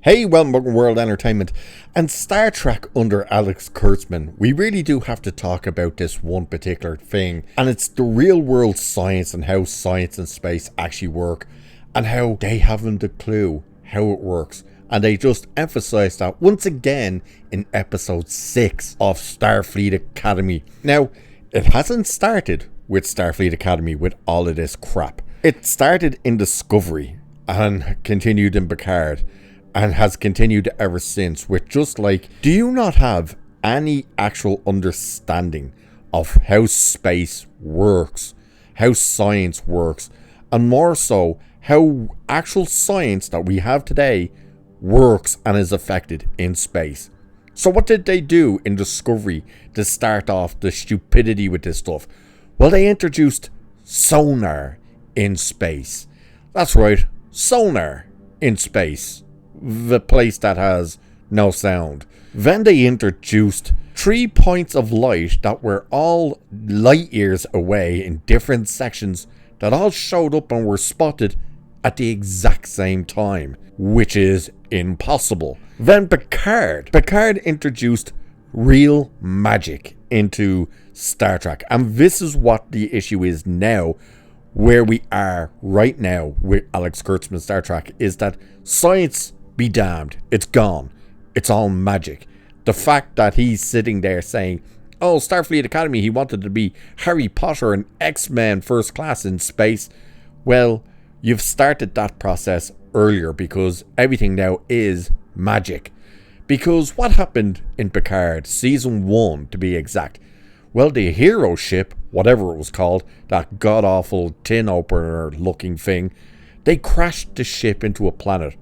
Hey, welcome World Entertainment and Star Trek under Alex Kurtzman. We really do have to talk about this one particular thing, and it's the real world science and how science and space actually work and how they haven't a clue how it works. And they just emphasize that once again in episode 6 of Starfleet Academy. Now, it hasn't started with Starfleet Academy with all of this crap. It started in Discovery and continued in Picard. And has continued ever since with just like, do you not have any actual understanding of how space works, how science works, and more so, how actual science that we have today works and is affected in space? So what did they do in Discovery to start off the stupidity with this stuff? Well, they introduced sonar in space. That's right, sonar in space. The place that has no sound. Then they introduced 3 points of light that were all light years away in different sections that all showed up and were spotted at the exact same time, which is impossible. Then Picard introduced real magic into Star Trek, and this is what the issue is now. Where we are right now with Alex Kurtzman Star Trek is that science be damned, it's gone. It's all magic. The fact that he's sitting there saying, oh, Starfleet Academy, he wanted to be Harry Potter and X-Men first class in space. Well, you've started that process earlier because everything now is magic. Because what happened in Picard, season 1 to be exact? Well, the hero ship, whatever it was called, that god-awful tin opener looking thing, they crashed the ship into a planet.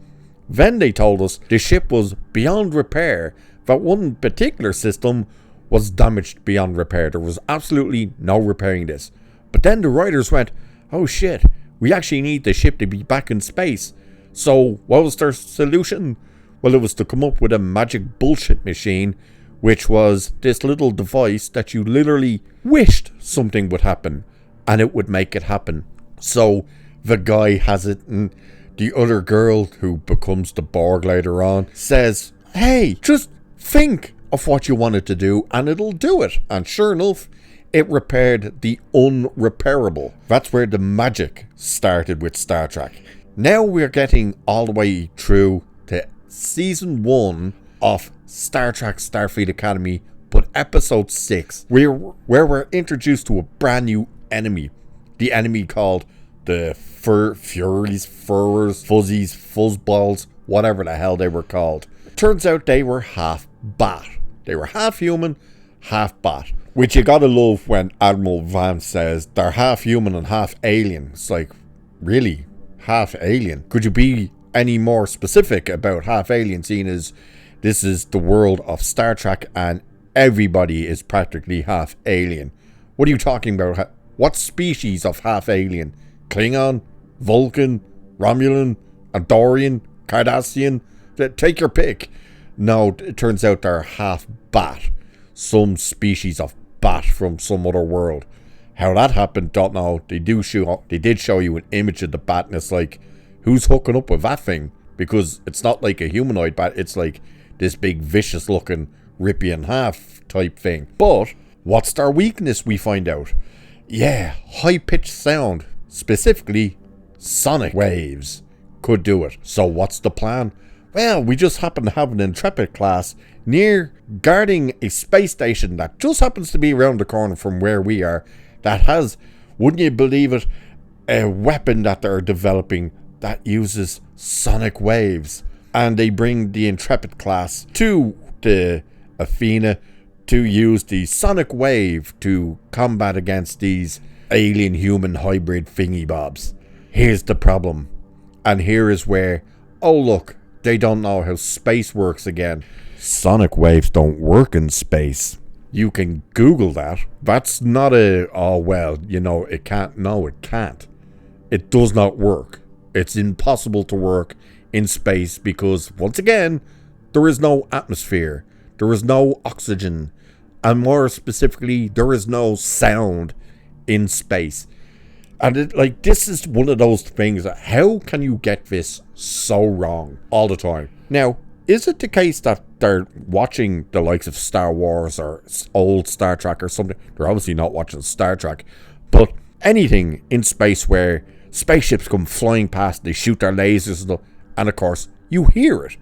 Then they told us the ship was beyond repair, that one particular system was damaged beyond repair. There was absolutely no repairing this. But then the writers went, oh shit, we actually need the ship to be back in space. So what was their solution? Well, it was to come up with a magic bullshit machine, which was this little device that you literally wished something would happen, and it would make it happen. So the guy has it, and the other girl, who becomes the Borg later on, says, hey, just think of what you wanted to do and it'll do it. And sure enough, it repaired the unrepairable. That's where the magic started with Star Trek. Now we're getting all the way through to season 1 of Star Trek Starfleet Academy, but episode 6, where we're introduced to a brand new enemy. The enemy called the Furies, Furrers, Fuzzies, Fuzzballs, whatever the hell they were called. Turns out they were half bat. They were half human, half bat. Which you gotta love when Admiral Vance says they're half human and half alien. It's like, really? Half alien? Could you be any more specific about half alien, seeing as this is the world of Star Trek and everybody is practically half alien? What are you talking about? What species of half alien? Klingon, Vulcan, Romulan, Andorian, Cardassian, take your pick. No, it turns out they're half bat, some species of bat from some other world. How that happened, don't know. They did show you an image of the bat, and it's like, who's hooking up with that thing? Because it's not like a humanoid bat, it's like this big vicious looking rip you in half type thing. But what's their weakness, we find out? Yeah, high pitched sound. Specifically, sonic waves could do it. So what's the plan? Well, we just happen to have an Intrepid class near guarding a space station that just happens to be around the corner from where we are, that has, wouldn't you believe it, a weapon that they're developing that uses sonic waves. And they bring the Intrepid class to the Athena to use the sonic wave to combat against these alien-human hybrid thingy-bobs. Here's the problem. And here is where, oh look, they don't know how space works again. Sonic waves don't work in space. You can Google that. That's not a, oh well, you know, it can't. No, it can't. It does not work. It's impossible to work in space because, once again, there is no atmosphere. There is no oxygen. And more specifically, there is no sound in space. And this is one of those things that, how can you get this so wrong all the time? Now, is it the case that they're watching the likes of Star Wars or old Star Trek or something? They're obviously not watching Star Trek, but anything in space where spaceships come flying past, they shoot their lasers and stuff, and of course, you hear it.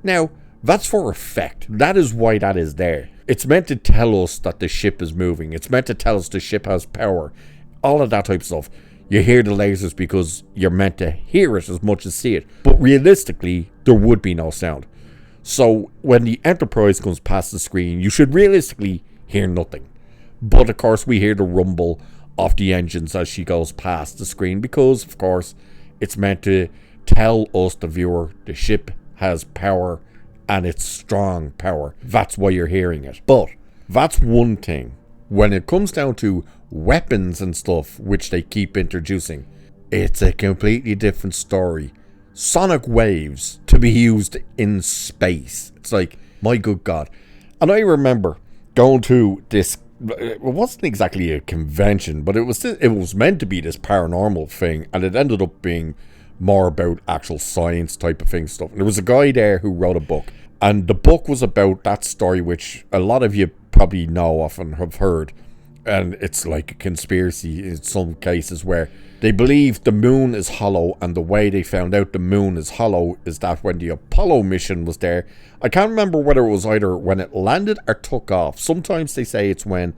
Now, that's for effect. That is why that is there. It's meant to tell us that the ship is moving. It's meant to tell us the ship has power. All of that type of stuff. You hear the lasers because you're meant to hear it as much as see it. But realistically, there would be no sound. So when the Enterprise comes past the screen, you should realistically hear nothing. But of course, we hear the rumble of the engines as she goes past the screen because, of course, it's meant to tell us, the viewer, the ship has power and it's strong power. That's why you're hearing it. But that's one thing. When it comes down to weapons and stuff, which they keep introducing, it's a completely different story. Sonic waves to be used in space. It's like, my good God. And I remember going to this, it wasn't exactly a convention, but it was meant to be this paranormal thing, and it ended up being more about actual science type of thing stuff. And there was a guy there who wrote a book, and the book was about that story, which a lot of you probably know of and have heard. And it's like a conspiracy in some cases where they believe the moon is hollow, and the way they found out the moon is hollow is that when the Apollo mission was there, I can't remember whether it was either when it landed or took off. Sometimes they say it's when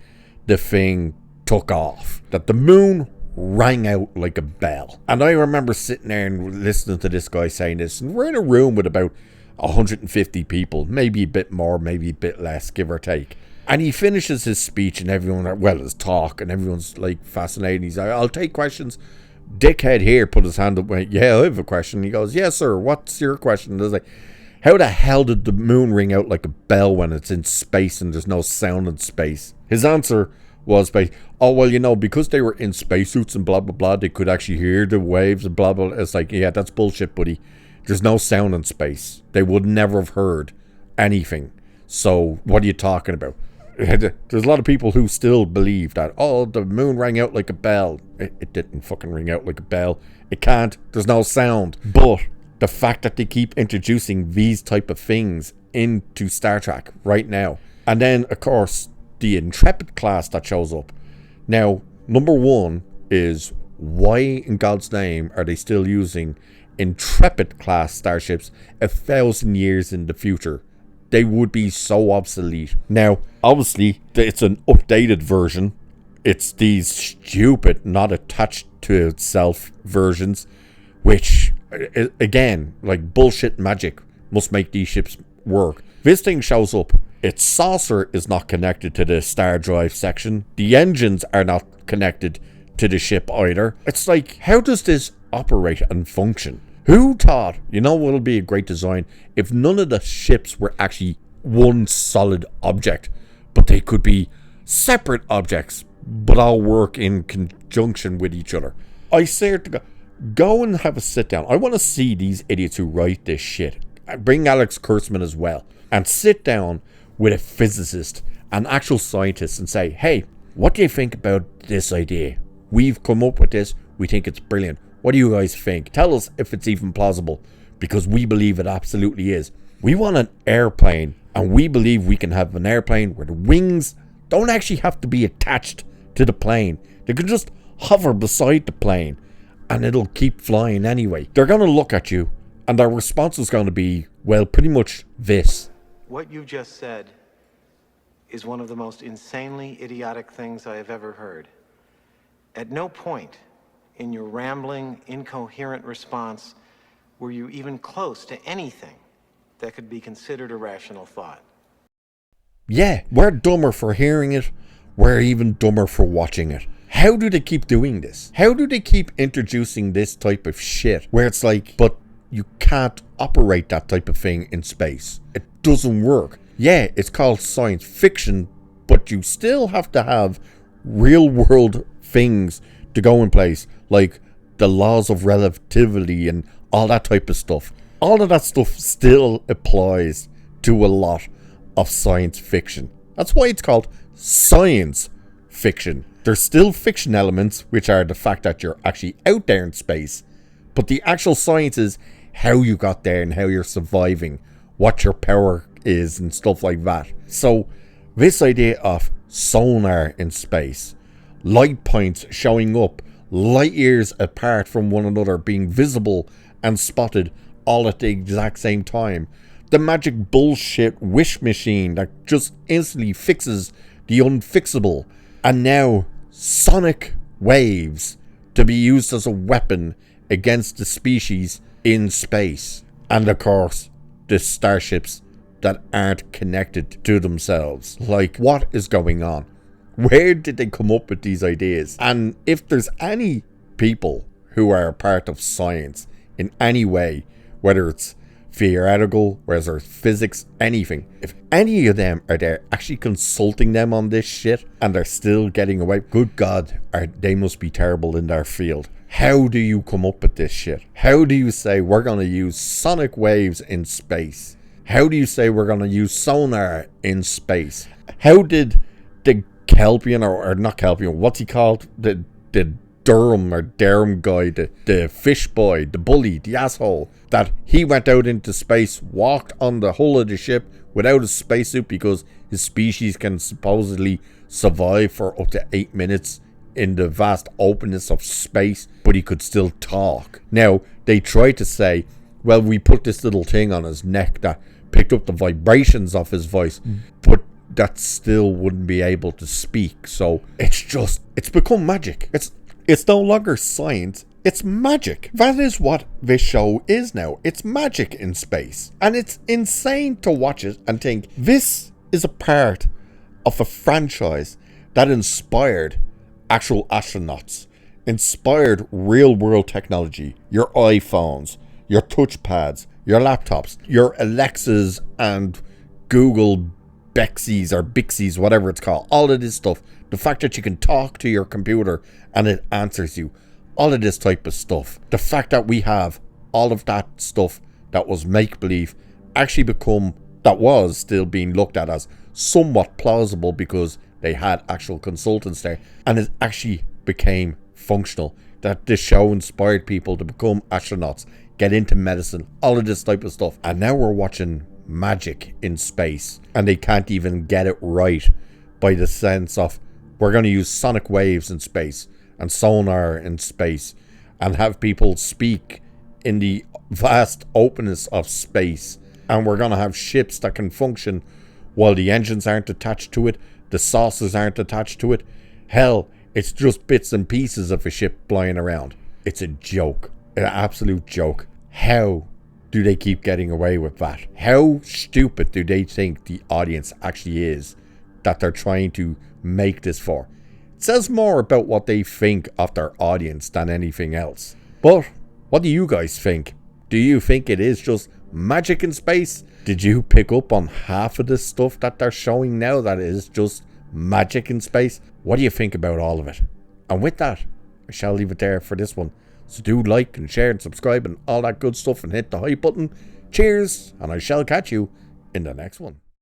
the thing took off, that the moon rang out like a bell. And I remember sitting there and listening to this guy saying this, and we're in a room with about 150 people, maybe a bit more, maybe a bit less, give or take. And he finishes his speech and everyone, well, his talk, and everyone's like fascinated. He's like, I'll take questions. Dickhead here put his hand up, went, yeah, I have a question. He goes, yes, sir, what's your question? And I was like, how the hell did the moon ring out like a bell when it's in space and there's no sound in space? His answer was, oh, well, because they were in spacesuits and blah, blah, blah, they could actually hear the waves and blah, blah. It's like, yeah, that's bullshit, buddy. There's no sound in space. They would never have heard anything. So what are you talking about? There's a lot of people who still believe that, oh, the moon rang out like a bell. It didn't fucking ring out like a bell. It can't. There's no sound. But the fact that they keep introducing these type of things into Star Trek right now. And then, of course, the Intrepid class that shows up. Now, number one is, why in God's name are they still using Intrepid class starships 1,000 years in the future? They would be so obsolete. Now, obviously, it's an updated version. It's these stupid, not attached to itself versions, which, again, like bullshit magic, must make these ships work. This thing shows up. Its saucer is not connected to the star drive section. The engines are not connected to the ship either. It's like, how does this operate and function? Who thought, what would be a great design if none of the ships were actually one solid object, but they could be separate objects, but all work in conjunction with each other? I say to go and have a sit down. I want to see these idiots who write this shit. Bring Alex Kurtzman as well, and sit down with a physicist, an actual scientist, and say, hey, what do you think about this idea? We've come up with this. We think it's brilliant. What do you guys think? Tell us if it's even plausible, because we believe it absolutely is. We want an airplane, and we believe we can have an airplane where the wings don't actually have to be attached to the plane. They can just hover beside the plane, and it'll keep flying anyway. They're going to look at you, and their response is going to be, well, pretty much this. What you just said is one of the most insanely idiotic things I have ever heard. At no point in your rambling, incoherent response were you even close to anything that could be considered a rational thought. Yeah, we're dumber for hearing it. We're even dumber for watching it. How do they keep doing this? How do they keep introducing this type of shit where it's like, but you can't operate that type of thing in space? It doesn't work. Yeah, it's called science fiction, but you still have to have real world things to go in place, like the laws of relativity and all that type of stuff. All of that stuff still applies to a lot of science fiction. That's why it's called science fiction. There's still fiction elements, which are the fact that you're actually out there in space, but the actual science is how you got there and how you're surviving what your power is and stuff like that. So this idea of sonar in space, light points showing up light years apart from one another, being visible and spotted all at the exact same time, the magic bullshit wish machine that just instantly fixes the unfixable, and now sonic waves to be used as a weapon against the species in space, and of course the starships that aren't connected to themselves. Like, what is going on? Where did they come up with these ideas? And if there's any people who are a part of science in any way, whether it's theoretical, whether it's physics, anything, if any of them are there actually consulting them on this shit and they're still getting away, good God, they must be terrible in their field. How do you come up with this shit? How do you say we're going to use sonic waves in space? How do you say we're going to use sonar in space? How did the Kelpian, or not Kelpian, what's he called? The Durham guy, the fish boy, the bully, the asshole, that he went out into space, walked on the hull of the ship without a spacesuit because his species can supposedly survive for up to 8 minutes in the vast openness of space, but he could still talk. Now, they tried to say, well, we put this little thing on his neck that picked up the vibrations of his voice, but that still wouldn't be able to speak. So it's become magic. It's no longer science, it's magic. That is what this show is now. It's magic in space. And it's insane to watch it and think, this is a part of a franchise that inspired actual astronauts, inspired real world technology, your iPhones, your touchpads, your laptops, your Alexas and Google Bexies or Bixies, whatever it's called, all of this stuff. The fact that you can talk to your computer and it answers you, all of this type of stuff. The fact that we have all of that stuff that was make-believe actually that was still being looked at as somewhat plausible because they had actual consultants there, and it actually became functional. That this show inspired people to become astronauts, get into medicine, all of this type of stuff. And now we're watching magic in space, and they can't even get it right by the sense of, we're going to use sonic waves in space and sonar in space and have people speak in the vast openness of space, and we're going to have ships that can function while the engines aren't attached to it, the saucers aren't attached to it. Hell, it's just bits and pieces of a ship flying around. It's a joke, an absolute joke. How do they keep getting away with that? How stupid do they think the audience actually is that they're trying to make this for? It says more about what they think of their audience than anything else. But what do you guys think? Do you think it is just magic in space? Did you pick up on half of the stuff that they're showing now that is just magic in space? What do you think about all of it? And with that, I shall leave it there for this one. So do like and share and subscribe and all that good stuff and hit the hype button. Cheers, and I shall catch you in the next one.